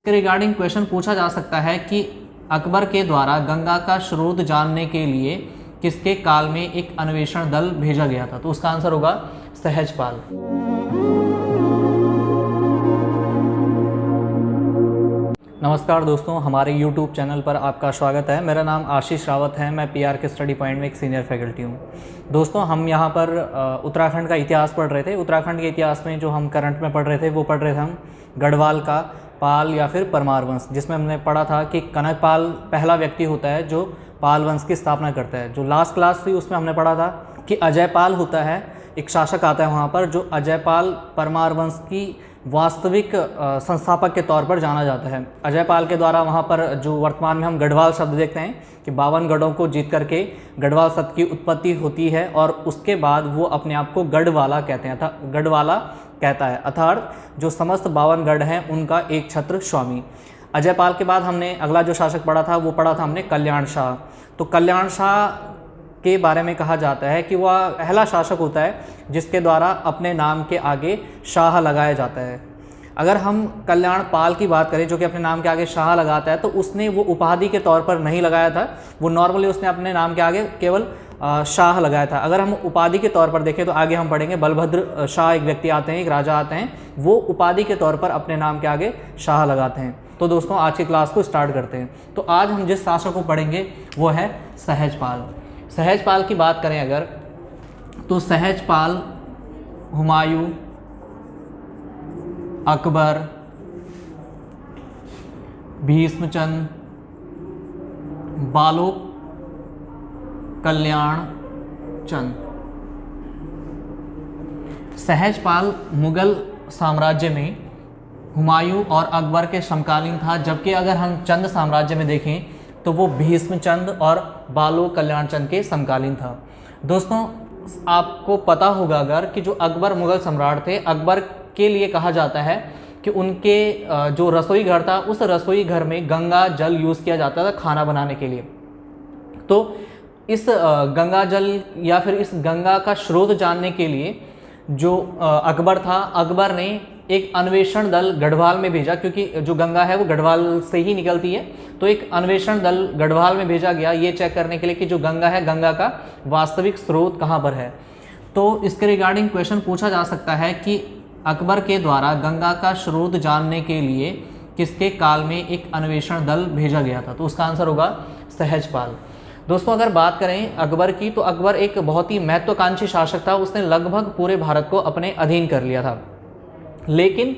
के regarding question पूछा जा सकता है कि अकबर के द्वारा गंगा का स्रोत जानने के लिए किसके काल में एक अन्वेषण दल भेजा गया था। तो उसका आंसर होगा सहजपाल। नमस्कार दोस्तों, हमारे YouTube चैनल पर आपका स्वागत है। मेरा नाम आशीष रावत है। मैं PRK स्टडी पॉइंट में एक सीनियर फैकल्टी हूँ। दोस्तों, हम यहाँ पर उत्तराखंड का इतिहास पढ़ रहे थे। उत्तराखंड के इतिहास में जो हम करंट में पढ़ रहे थे वो पढ़ रहे थे हम गढ़वाल का पाल या फिर परमार वंश, जिसमें हमने पढ़ा था कि कनकपाल पहला व्यक्ति होता है जो पाल वंश की स्थापना करता है। जो लास्ट क्लास थी उसमें हमने पढ़ा था कि अजयपाल होता है, एक शासक आता है वहाँ पर, जो अजयपाल परमार वंश की वास्तविक संस्थापक के तौर पर जाना जाता है। अजयपाल के द्वारा वहाँ पर जो वर्तमान में हम गढ़वाल शब्द देखते हैं कि 52 गढ़ों को जीत करके गढ़वाल शब्द की उत्पत्ति होती है और उसके बाद वो अपने आप को गढ़वाला कहते हैं, अर्थात गढ़वाला कहता है, अर्थात जो समस्त 52 गढ़ हैं उनका एक छत्र स्वामी। अजयपाल के बाद हमने अगला जो शासक पढ़ा था वो पढ़ा था हमने कल्याण शाह। तो कल्याण शाह के बारे में कहा जाता है कि वह पहला शासक होता है जिसके द्वारा अपने नाम के आगे शाह लगाया जाता है। अगर हम कल्याण पाल की बात करें जो कि अपने नाम के आगे शाह लगाता है, तो उसने वो उपाधि के तौर पर नहीं लगाया था, वो नॉर्मली उसने अपने नाम के आगे केवल शाह लगाया था। अगर हम उपाधि के तौर पर देखें तो आगे हम पढ़ेंगे बलभद्र शाह एक व्यक्ति आते हैं, एक राजा आते हैं, वो उपाधि के तौर पर अपने नाम के आगे शाह लगाते हैं। तो दोस्तों, आज की क्लास को स्टार्ट करते हैं। तो आज हम जिस शासक को पढ़ेंगे वो है सहजपाल। सहजपाल की बात करें अगर, तो सहजपाल हुमायूं, अकबर, भीष्मचंद, बालो कल्याण चंद। सहजपाल मुगल साम्राज्य में हुमायूं और अकबर के समकालीन था, जबकि अगर हम चंद साम्राज्य में देखें तो वो भीष्मचंद और बालो कल्याण चंद के समकालीन था। दोस्तों, आपको पता होगा अगर कि जो अकबर मुगल सम्राट थे, अकबर के लिए कहा जाता है कि उनके जो रसोई घर था उस रसोई घर में गंगा जल यूज़ किया जाता था खाना बनाने के लिए। तो इस गंगा जल या फिर इस गंगा का स्रोत जानने के लिए जो अकबर था, अकबर ने एक अन्वेषण दल गढ़वाल में भेजा, क्योंकि जो गंगा है वो गढ़वाल से ही निकलती है। तो एक अन्वेषण दल गढ़वाल में भेजा गया ये चेक करने के लिए कि जो गंगा है, गंगा का वास्तविक स्रोत कहाँ पर है। तो इसके रिगार्डिंग क्वेश्चन पूछा जा सकता है कि अकबर के द्वारा गंगा का स्रोत जानने के लिए किसके काल में एक अन्वेषण दल भेजा गया था। तो उसका आंसर होगा सहजपाल। दोस्तों, अगर बात करें अकबर की, तो अकबर एक बहुत ही महत्वाकांक्षी शासक था। उसने लगभग पूरे भारत को अपने अधीन कर लिया था। लेकिन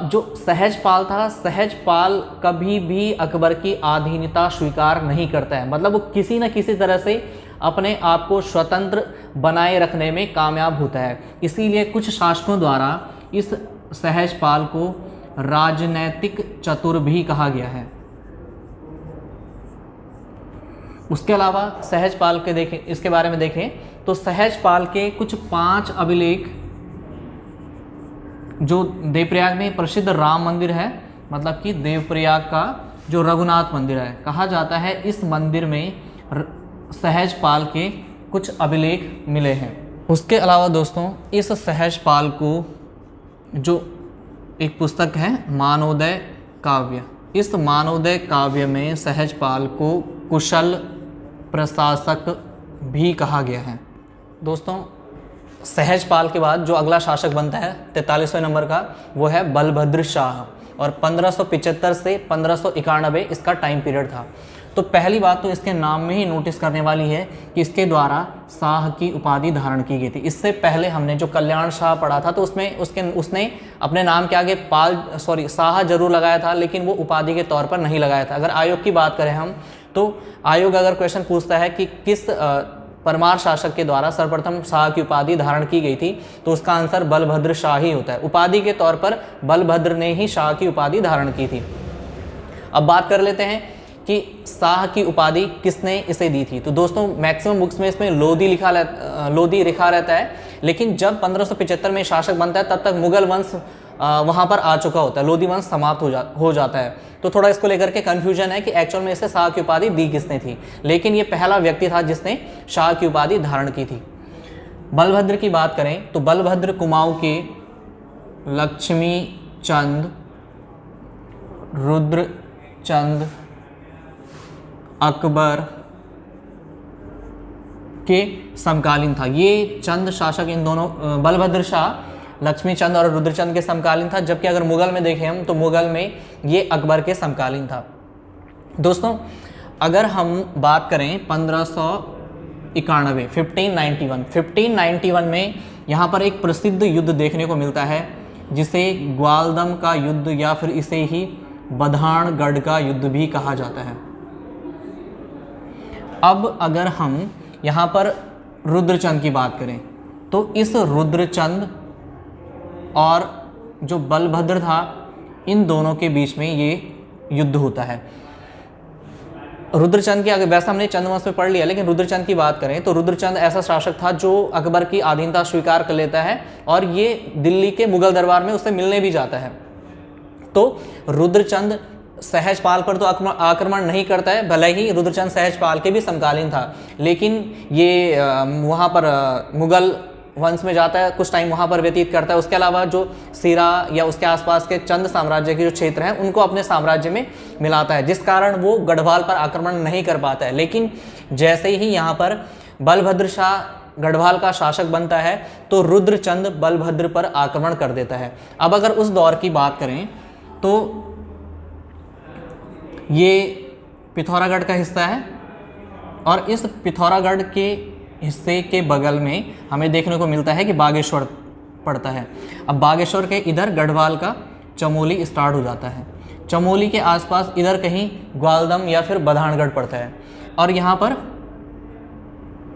जो सहजपाल था, सहजपाल कभी भी अकबर की अधीनता स्वीकार नहीं करता है। मतलब वो किसी न किसी तरह से अपने आप को स्वतंत्र बनाए रखने में कामयाब होता है। इसीलिए कुछ शासकों द्वारा इस सहजपाल को राजनैतिक चतुर भी कहा गया है। उसके अलावा सहजपाल के देखें, इसके बारे में देखें तो सहजपाल के कुछ 5 अभिलेख, जो देवप्रयाग में प्रसिद्ध राम मंदिर है, मतलब कि देवप्रयाग का जो रघुनाथ मंदिर है, कहा जाता है इस मंदिर में सहजपाल के कुछ अभिलेख मिले हैं। उसके अलावा दोस्तों, इस सहजपाल को जो एक पुस्तक है मानवोदय काव्य, इस मानवोदय काव्य में सहजपाल को कुशल प्रशासक भी कहा गया है। दोस्तों, सहजपाल के बाद जो अगला शासक बनता है 43वें नंबर का, वो है बलभद्र शाह, और 1575 से 1591 इसका टाइम पीरियड था। तो पहली बात तो इसके नाम में ही नोटिस करने वाली है कि इसके द्वारा शाह की उपाधि धारण की गई थी। इससे पहले हमने जो कल्याण शाह पढ़ा था तो उसमें उसने अपने नाम के आगे शाह जरूर लगाया था, लेकिन वो उपाधि के तौर पर नहीं लगाया था। अगर आयोग की बात करें हम, तो आयोग अगर क्वेश्चन पूछता है कि किस परमार शासक के द्वारा सर्वप्रथम शाह की उपाधि धारण की गई थी, तो उसका आंसर बलभद्र शाह ही होता है। उपाधि के तौर पर बलभद्र ने ही शाह की उपाधि धारण की थी। अब बात कर लेते हैं कि शाह की उपाधि किसने इसे दी थी। तो दोस्तों, मैक्सिमम बुक्स में इसमें लोधी लिखा रहता है, लेकिन जब 1575 में शासक बनता है तब तक मुगल वंश वहाँ पर आ चुका होता है, लोधी वंश समाप्त हो जाता है। तो थोड़ा इसको लेकर के कन्फ्यूजन है कि एक्चुअल में इसे शाह की उपाधि दी किसने थी, लेकिन ये पहला व्यक्ति था जिसने शाह की उपाधि धारण की थी। बलभद्र की बात करें तो बलभद्र कुमाऊं के लक्ष्मी चंद रुद्रचंद अकबर के समकालीन था। ये चंद शासक इन दोनों बलभद्र शाह लक्ष्मी चंद और रुद्रचंद के समकालीन था, जबकि अगर मुगल में देखें हम तो मुगल में ये अकबर के समकालीन था। दोस्तों अगर हम बात करें 1591 1591 में यहाँ पर एक प्रसिद्ध युद्ध देखने को मिलता है जिसे ग्वालदम का युद्ध या फिर इसे ही बधानगढ़ का युद्ध भी कहा जाता है। अब अगर हम यहाँ पर रुद्रचंद की बात करें तो इस रुद्रचंद और जो बलभद्र था इन दोनों के बीच में ये युद्ध होता है। रुद्रचंद की, अगर वैसे हमने चंद्रवंश में पढ़ लिया, लेकिन रुद्रचंद की बात करें तो रुद्रचंद ऐसा शासक था जो अकबर की अधीनता स्वीकार कर लेता है और ये दिल्ली के मुगल दरबार में उससे मिलने भी जाता है। तो रुद्रचंद सहजपाल पर तो आक्रमण नहीं करता है, भले ही रुद्रचंद सहजपाल के भी समकालीन था, लेकिन ये वहाँ पर मुगल वंश में जाता है, कुछ टाइम वहाँ पर व्यतीत करता है। उसके अलावा जो सीरा या उसके आसपास के चंद साम्राज्य के जो क्षेत्र हैं उनको अपने साम्राज्य में मिलाता है, जिस कारण वो गढ़वाल पर आक्रमण नहीं कर पाता है। लेकिन जैसे ही यहाँ पर बलभद्र शाह गढ़वाल का शासक बनता है तो रुद्रचंद बलभद्र पर आक्रमण कर देता है। अब अगर उस दौर की बात करें तो ये पिथौरागढ़ का हिस्सा है और इस पिथौरागढ़ के हिस्से के बगल में हमें देखने को मिलता है कि बागेश्वर पड़ता है। अब बागेश्वर के इधर गढ़वाल का चमोली स्टार्ट हो जाता है। चमोली के आसपास इधर कहीं ग्वालदम या फिर बधानगढ़ पड़ता है और यहाँ पर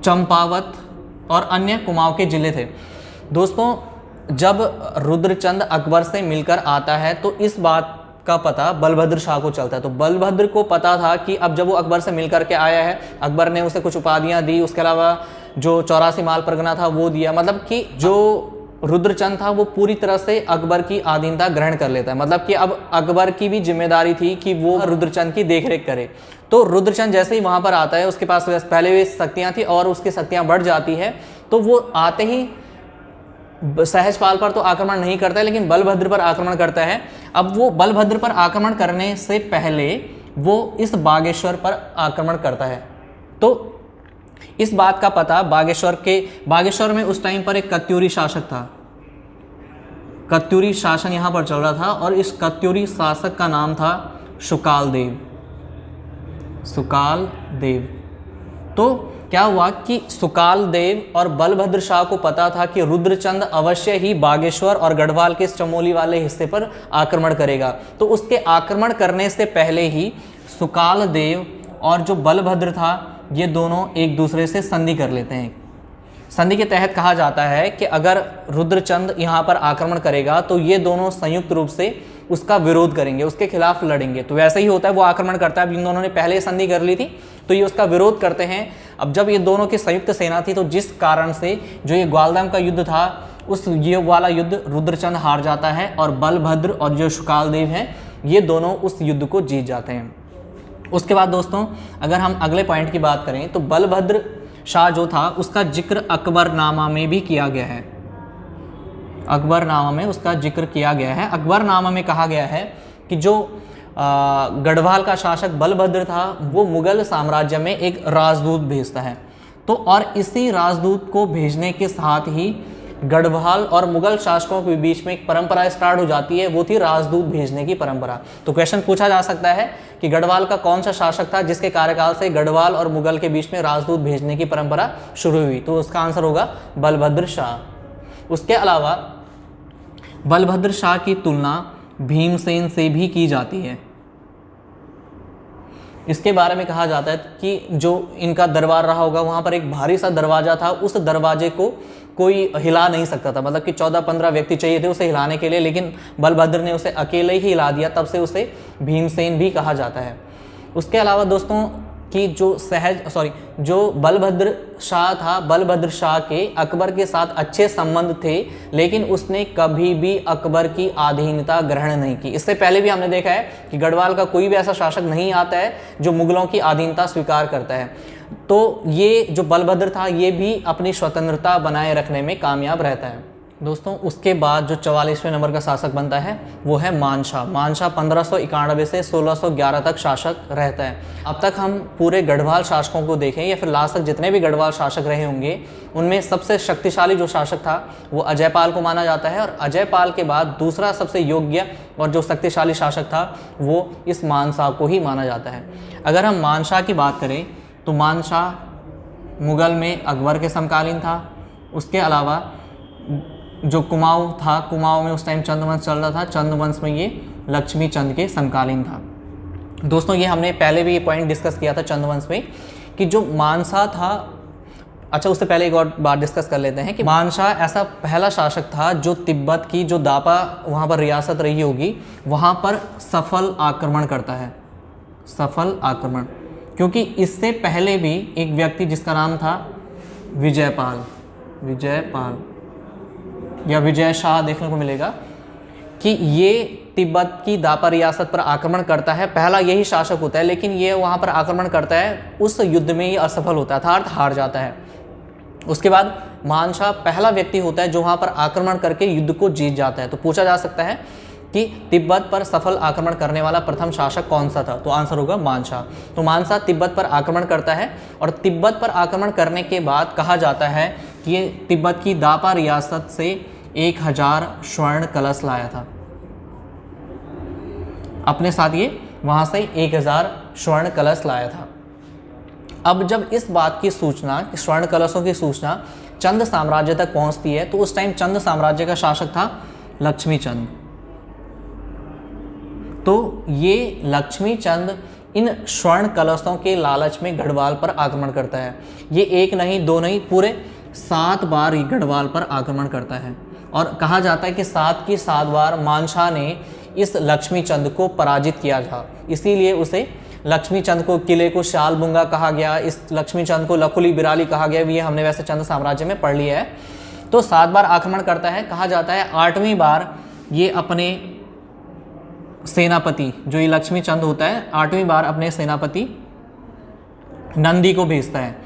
चंपावत और अन्य कुमाऊं के जिले थे। दोस्तों जब रुद्रचंद अकबर से मिलकर आता है तो इस बात का पता बलभद्र शाह को चलता है। तो बलभद्र को पता था कि अब जब वो अकबर से मिलकर के आया है, अकबर ने उसे कुछ उपाधियां दी, उसके अलावा जो 84 माल परगना था वो दिया, मतलब कि जो रुद्रचंद था वो पूरी तरह से अकबर की अधीनता ग्रहण कर लेता है। मतलब कि अब अकबर की भी जिम्मेदारी थी कि वो रुद्रचंद की देखरेख करे। तो रुद्रचंद जैसे ही वहाँ पर आता है, उसके पास पहले भी शक्तियाँ थी और उसकी शक्तियाँ बढ़ जाती है, तो वो आते ही सहजपाल पर तो आक्रमण नहीं करता है लेकिन बलभद्र पर आक्रमण करता है। अब वो बलभद्र पर आक्रमण करने से पहले वो इस बागेश्वर पर आक्रमण करता है। तो इस बात का पता बागेश्वर में उस टाइम पर एक कत्यूरी शासक था, कत्यूरी शासन यहाँ पर चल रहा था और इस कत्यूरी शासक का नाम था सुकाल देव। तो क्या हुआ कि सुकाल देव और बलभद्र शाह को पता था कि रुद्रचंद अवश्य ही बागेश्वर और गढ़वाल के चमोली वाले हिस्से पर आक्रमण करेगा। तो उसके आक्रमण करने से पहले ही सुकाल देव और जो बलभद्र था ये दोनों एक दूसरे से संधि कर लेते हैं। संधि के तहत कहा जाता है कि अगर रुद्रचंद यहाँ पर आक्रमण करेगा तो ये दोनों संयुक्त रूप से उसका विरोध करेंगे, उसके खिलाफ लड़ेंगे। तो वैसे ही होता है, वो आक्रमण करता है। अब इन दोनों ने पहले संधि कर ली थी तो ये उसका विरोध करते हैं। अब जब ये दोनों की संयुक्त सेना थी तो जिस कारण से जो ये ग्वालदम का युद्ध था उस ये वाला युद्ध रुद्रचंद हार जाता है और बलभद्र और जो सुकाल देव हैं ये दोनों उस युद्ध को जीत जाते हैं। उसके बाद दोस्तों अगर हम अगले पॉइंट की बात करें तो बलभद्र शाह जो था उसका जिक्र अकबरनामा में भी किया गया है। अकबरनामा में उसका जिक्र किया गया है। अकबरनामा में कहा गया है कि जो गढ़वाल का शासक बलभद्र था वो मुगल साम्राज्य में एक राजदूत भेजता है। तो और इसी राजदूत को भेजने के साथ ही गढ़वाल और मुगल शासकों के बीच में एक परंपरा स्टार्ट हो जाती है, वो थी राजदूत भेजने की परंपरा। तो क्वेश्चन पूछा जा सकता है कि गढ़वाल का कौन सा शासक था जिसके कार्यकाल से गढ़वाल और मुगल के बीच में राजदूत भेजने की परंपरा शुरू हुई? तो उसका आंसर होगा बलभद्र शाह। उसके अलावा बलभद्र शाह की तुलना भीमसेन से भी की जाती है। इसके बारे में कहा जाता है कि जो इनका दरबार रहा होगा वहाँ पर एक भारी सा दरवाजा था, उस दरवाजे को कोई हिला नहीं सकता था। मतलब कि 14-15 व्यक्ति चाहिए थे उसे हिलाने के लिए, लेकिन बलभद्र ने उसे अकेले ही हिला दिया, तब से उसे भीमसेन भी कहा जाता है। उसके अलावा दोस्तों कि जो बलभद्र शाह था, बलभद्र शाह के अकबर के साथ अच्छे संबंध थे, लेकिन उसने कभी भी अकबर की अधीनता ग्रहण नहीं की। इससे पहले भी हमने देखा है कि गढ़वाल का कोई भी ऐसा शासक नहीं आता है जो मुगलों की अधीनता स्वीकार करता है। तो ये जो बलभद्र था ये भी अपनी स्वतंत्रता बनाए रखने में कामयाब रहता है। दोस्तों उसके बाद जो 44वें नंबर का शासक बनता है वो है मानशाह। मानशाह 1591 से 1611 तक शासक रहता है। अब तक हम पूरे गढ़वाल शासकों को देखें या फिर लास्ट तक जितने भी गढ़वाल शासक रहे होंगे उनमें सबसे शक्तिशाली जो शासक था वो अजयपाल को माना जाता है, और अजयपाल के बाद दूसरा सबसे योग्य और जो शक्तिशाली शासक था वो इस मानशाह को ही माना जाता है। अगर हम मानशाह की बात करें तो मानशाह मुग़ल में अकबर के समकालीन था। उसके अलावा जो कुमाऊँ था, कुमाऊँ में उस टाइम चंद्रवंश चल रहा था, चंद्रवंश में ये लक्ष्मी चंद के समकालीन था। दोस्तों ये हमने पहले भी ये पॉइंट डिस्कस किया था चंद्रवंश में कि जो मानशाह था, अच्छा उससे पहले एक और बात डिस्कस कर लेते हैं कि मानशाह ऐसा पहला शासक था जो तिब्बत की जो दापा वहाँ पर रियासत रही होगी वहाँ पर सफल आक्रमण करता है। सफल आक्रमण, क्योंकि इससे पहले भी एक व्यक्ति जिसका नाम था विजयपाल या विजय शाह देखने को मिलेगा कि ये तिब्बत की दापा रियासत पर आक्रमण करता है। पहला यही शासक होता है, लेकिन ये वहाँ पर आक्रमण करता है, उस युद्ध में ही असफल होता है, अर्थात हार जाता है। उसके बाद मानशाह पहला व्यक्ति होता है जो वहाँ पर आक्रमण करके युद्ध को जीत जाता है। तो पूछा जा सकता है कि तिब्बत पर सफल आक्रमण करने वाला प्रथम शासक कौन सा था, तो आंसर होगा मानशाह। तो मानशाह तिब्बत पर आक्रमण करता है, और तिब्बत पर आक्रमण करने के बाद कहा जाता है कि ये तिब्बत की दापा रियासत से 1000 स्वर्ण कलश लाया था। अपने साथ ये वहाँ से 1000 स्वर्ण कलश लाया था। अब जब इस बात की सूचना, स्वर्ण कलशों की सूचना चंद साम्राज्य तक पहुँचती है तो उस टाइम चंद साम्राज्य का शासक था लक्ष्मी चंद। तो ये लक्ष्मी चंद इन स्वर्ण कलशों के लालच में गढ़वाल पर आक्रमण करता है। ये एक नहीं दो नहीं, पूरे 7 बार गढ़वाल पर आक्रमण करता है, और कहा जाता है कि 7 की 7 बार मानशाह ने इस लक्ष्मी चंद को पराजित किया था। इसीलिए उसे लक्ष्मी चंद को किले को शालबुंगा कहा गया, इस लक्ष्मी चंद को लखुली बिराली कहा गया। ये हमने वैसे चंद साम्राज्य में पढ़ लिया है। तो 7 बार आक्रमण करता है। कहा जाता है 8वीं बार ये अपने सेनापति, जो ये लक्ष्मी चंद होता है, 8वीं बार अपने सेनापति नंदी को भेजता है,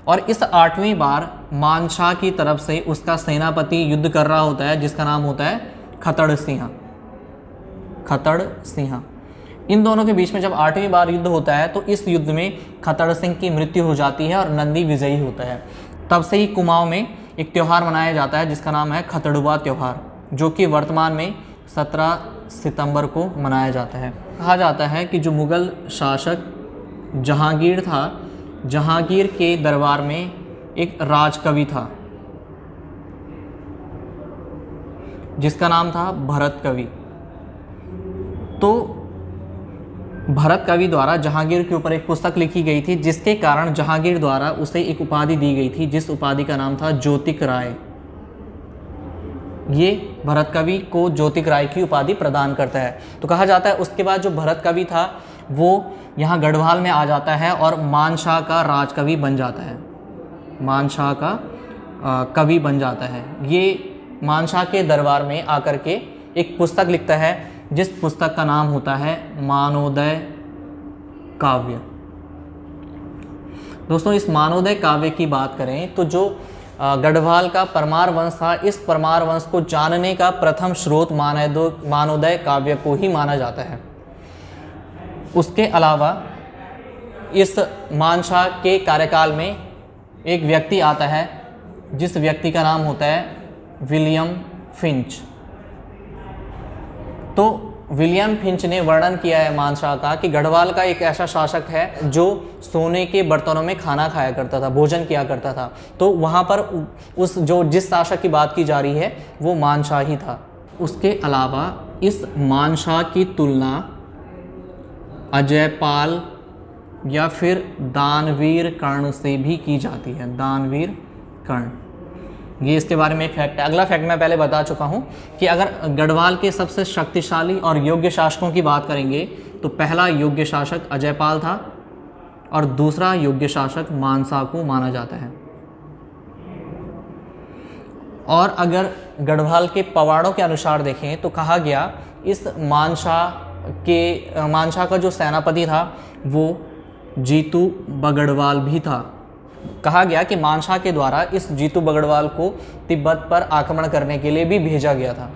और इस 8वीं बार मानशाह की तरफ से उसका सेनापति युद्ध कर रहा होता है जिसका नाम होता है खतड़ सिंह। इन दोनों के बीच में जब 8वीं बार युद्ध होता है तो इस युद्ध में खतड़ सिंह की मृत्यु हो जाती है और नंदी विजयी होता है। तब से ही कुमाऊँ में एक त्यौहार मनाया जाता है जिसका नाम है खतड़ुआ त्यौहार, जो कि वर्तमान में 17 सितंबर को मनाया जाता है। कहा जाता है कि जो मुग़ल शासक जहांगीर था, जहांगीर के दरबार में एक राजकवि था जिसका नाम था भरत कवि। तो भरत कवि द्वारा जहांगीर के ऊपर एक पुस्तक लिखी गई थी, जिसके कारण जहांगीर द्वारा उसे एक उपाधि दी गई थी, जिस उपाधि का नाम था ज्योतिक राय। ये भरत कवि को ज्योतिक राय की उपाधि प्रदान करता है। तो कहा जाता है उसके बाद जो भरत कवि था वो यहाँ गढ़वाल में आ जाता है और मानशाह का राजकवि बन जाता है, मानशाह का कवि बन जाता है। ये मानशाह के दरबार में आकर के एक पुस्तक लिखता है जिस पुस्तक का नाम होता है मानोदय काव्य। दोस्तों इस मानोदय काव्य की बात करें तो जो गढ़वाल का परमार वंश था, इस परमार वंश को जानने का प्रथम स्रोत मानोदय काव्य को ही माना जाता है। उसके अलावा इस मानशाह के कार्यकाल में एक व्यक्ति आता है जिस व्यक्ति का नाम होता है विलियम फिंच। तो विलियम फिंच ने वर्णन किया है मानशाह का कि गढ़वाल का एक ऐसा शासक है जो सोने के बर्तनों में खाना खाया करता था, भोजन किया करता था। तो वहाँ पर उस जिस शासक की बात की जा रही है वो मानशाह ही था। उसके अलावा इस मानशाह की तुलना अजयपाल या फिर दानवीर कर्ण से भी की जाती है। दानवीर कर्ण, ये इसके बारे में एक फैक्ट है। अगला फैक्ट मैं पहले बता चुका हूँ कि अगर गढ़वाल के सबसे शक्तिशाली और योग्य शासकों की बात करेंगे तो पहला योग्य शासक अजयपाल था और दूसरा योग्य शासक मानशाह को माना जाता है। और अगर गढ़वाल के पवाड़ों के अनुसार देखें तो कहा गया इस मानशाह का जो सेनापति था वो जीतू बगड़वाल भी था। कहा गया कि मानशाह के द्वारा इस जीतू बगड़वाल को तिब्बत पर आक्रमण करने के लिए भी भेजा गया था।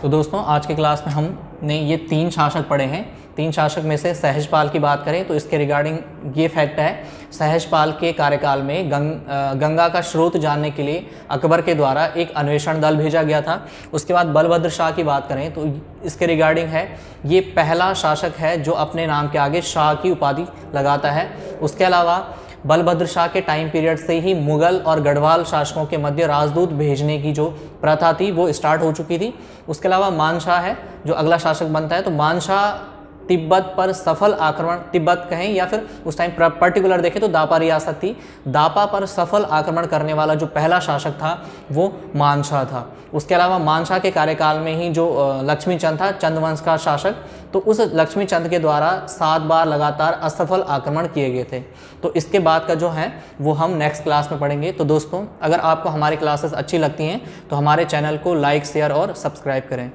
तो दोस्तों आज के क्लास में हमने ये 3 शासक पढ़े हैं। 3 शासक में से सहजपाल की बात करें तो इसके रिगार्डिंग ये फैक्ट है, सहजपाल के कार्यकाल में गंगा का स्रोत जानने के लिए अकबर के द्वारा एक अन्वेषण दल भेजा गया था। उसके बाद बलभद्र शाह की बात करें तो इसके रिगार्डिंग है, ये पहला शासक है जो अपने नाम के आगे शाह की उपाधि लगाता है। उसके अलावा बलभद्र शाह के टाइम पीरियड से ही मुगल और गढ़वाल शासकों के मध्य राजदूत भेजने की जो प्रथा थी वो स्टार्ट हो चुकी थी। उसके अलावा मानशाह है जो अगला शासक बनता है। तो मानशाह तिब्बत पर सफल आक्रमण, तिब्बत कहें या फिर उस टाइम पर्टिकुलर देखें तो दापा रियासत थी, दापा पर सफल आक्रमण करने वाला जो पहला शासक था वो मानशाह था। उसके अलावा मानशाह के कार्यकाल में ही जो लक्ष्मी चंद था, चंद वंश का शासक, तो उस लक्ष्मी चंद के द्वारा 7 बार लगातार असफल आक्रमण किए गए थे। तो इसके बाद का जो है वो हम नेक्स्ट क्लास में पढ़ेंगे। तो दोस्तों अगर आपको हमारी क्लासेस अच्छी लगती हैं तो हमारे चैनल को लाइक, शेयर और सब्सक्राइब करें।